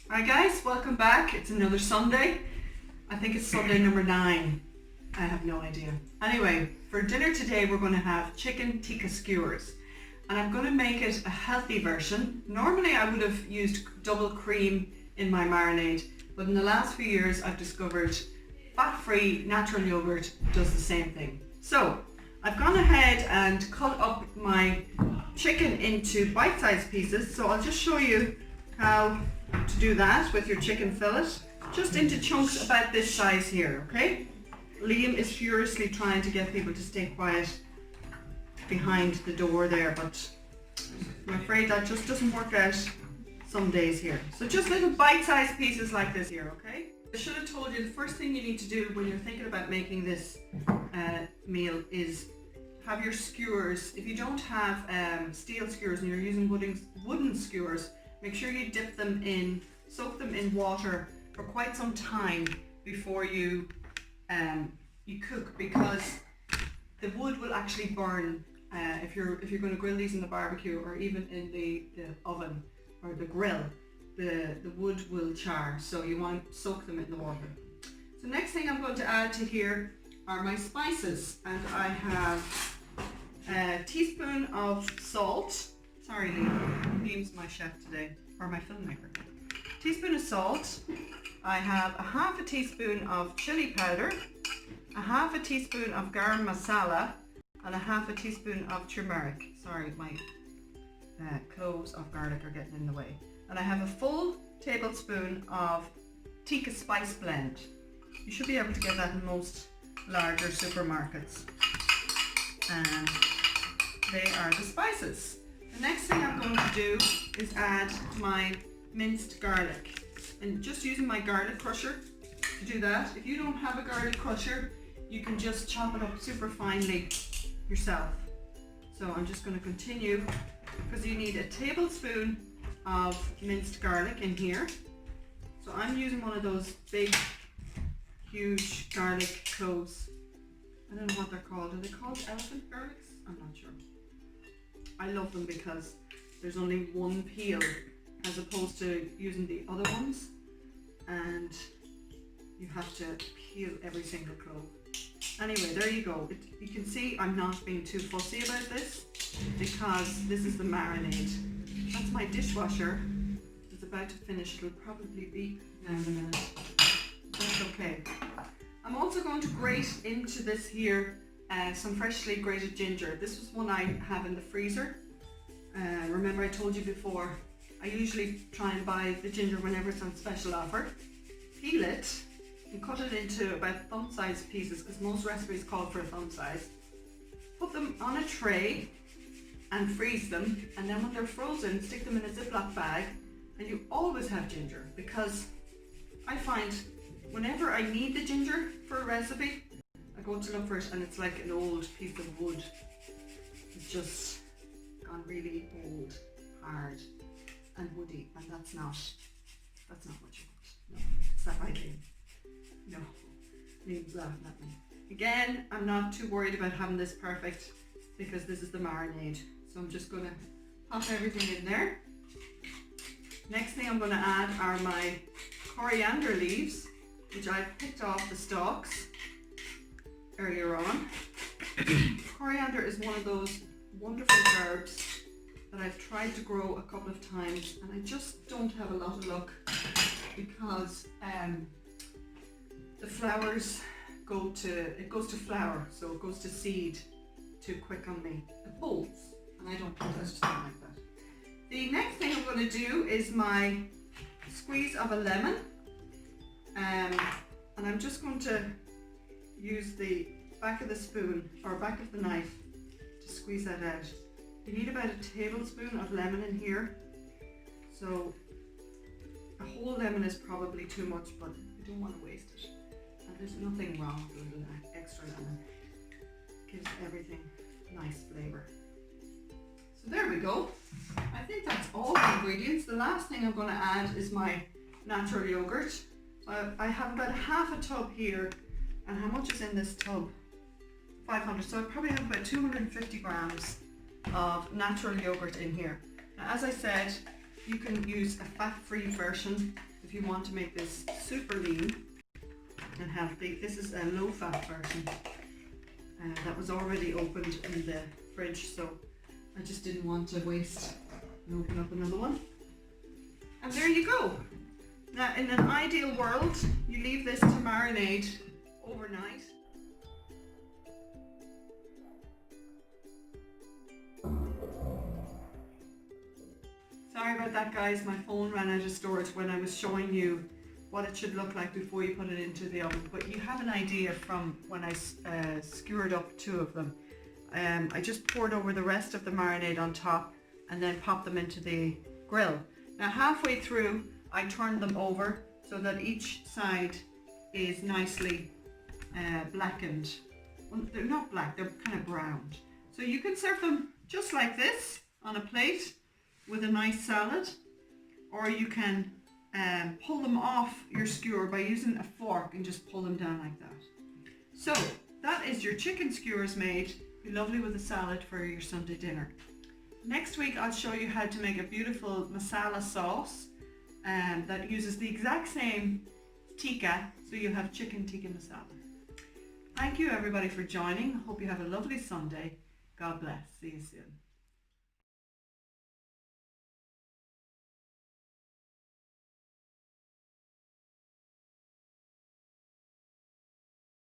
Hi guys, welcome back. It's another Sunday. I think it's Sunday number 9. I have no idea. Anyway, for dinner today we're going to have chicken tikka skewers. And I'm going to make it a healthy version. Normally I would have used double cream in my marinade, but in the last few years I've discovered fat-free natural yogurt does the same thing. So I've gone ahead and cut up my chicken into bite-sized pieces. So I'll just show you how to do that with your chicken fillet, just into chunks about this size here, okay? Liam is furiously trying to get people to stay quiet behind the door there, but I'm afraid that just doesn't work out some days here. So just little bite-sized pieces like this here, okay? I should have told you the first thing you need to do when you're thinking about making this meal is have your skewers. If you don't have steel skewers and you're using wooden skewers, make sure you dip them in, soak them in water for quite some time before you cook, because the wood will actually burn if you're going to grill these in the barbecue or even in the oven or the grill. The wood will char, so you want to soak them in the water. So next thing I'm going to add to here are my spices, and I have a teaspoon of salt. Sorry, Liam's my chef today, or my filmmaker. Teaspoon of salt. I have a half a teaspoon of chili powder, a half a teaspoon of garam masala, and a half a teaspoon of turmeric. Sorry, my cloves of garlic are getting in the way. And I have a full tablespoon of Tikka spice blend. You should be able to get that in most larger supermarkets. And they are the spices. The next thing I'm going to do is add my minced garlic, and just using my garlic crusher to do that. If you don't have a garlic crusher, you can just chop it up super finely yourself. So I'm just going to continue, because you need a tablespoon of minced garlic in here. So I'm using one of those big, huge garlic cloves. I don't know what they're called. Are they called elephant garlics? I'm not sure. I love them because there's only one peel as opposed to using the other ones, and you have to peel every single clove. Anyway, there you go. You can see I'm not being too fussy about this because this is the marinade. That's my dishwasher. It's about to finish. It'll probably be now in a minute. That's okay. I'm also going to grate into this here some freshly grated ginger. This was one I have in the freezer. Remember I told you before, I usually try and buy the ginger whenever it's on special offer. Peel it and cut it into about thumb-sized pieces, because most recipes call for a thumb size. Put them on a tray and freeze them, and then when they're frozen, stick them in a Ziploc bag, and you always have ginger, because I find whenever I need the ginger for a recipe, I go to look for it and it's like an old piece of wood. It's just gone really old, hard and woody, and that's not what you want. No, is that right, Liam? No, Liam's laughing at me. Again, I'm not too worried about having this perfect because this is the marinade. So I'm just gonna pop everything in there. Next thing I'm gonna add are my coriander leaves, which I've picked off the stalks earlier on. Coriander is one of those wonderful herbs that I've tried to grow a couple of times, and I just don't have a lot of luck because the flowers goes to flower, so it goes to seed too quick on me. It bolts, and I just don't like that. The next thing I'm going to do is my squeeze of a lemon, and I'm just going to use the back of the spoon or back of the knife to squeeze that out. You need about a tablespoon of lemon in here, so a whole lemon is probably too much, but you don't want to waste it. And there's nothing wrong with a little extra lemon. It gives everything nice flavour. So there we go. I think that's all the ingredients. The last thing I'm going to add is my natural yogurt. I have about half a tub here, and how much is in this tub? 500, so I probably have about 250 grams of natural yogurt in here. Now, as I said, you can use a fat-free version you want to make this super lean and healthy. This is a low-fat version that was already opened in the fridge, so I just didn't want to waste and open up another one. And there you go. Now, in an ideal world, you leave this to marinate overnight. Sorry about that, guys. My phone ran out of storage when I was showing you what it should look like before you put it into the oven. But you have an idea from when I skewered up 2 of them. I just poured over the rest of the marinade on top and then popped them into the grill. Now halfway through, I turned them over so that each side is nicely blackened. Well, they're not black, they're kind of browned. So you can serve them just like this on a plate with a nice salad, or you can pull them off your skewer by using a fork and just pull them down like that. So that is your chicken skewers made. Be lovely with a salad for your Sunday dinner. Next week I'll show you how to make a beautiful masala sauce that uses the exact same tikka, so you'll have chicken tikka masala. Thank you everybody for joining. Hope you have a lovely Sunday. God bless. See you soon.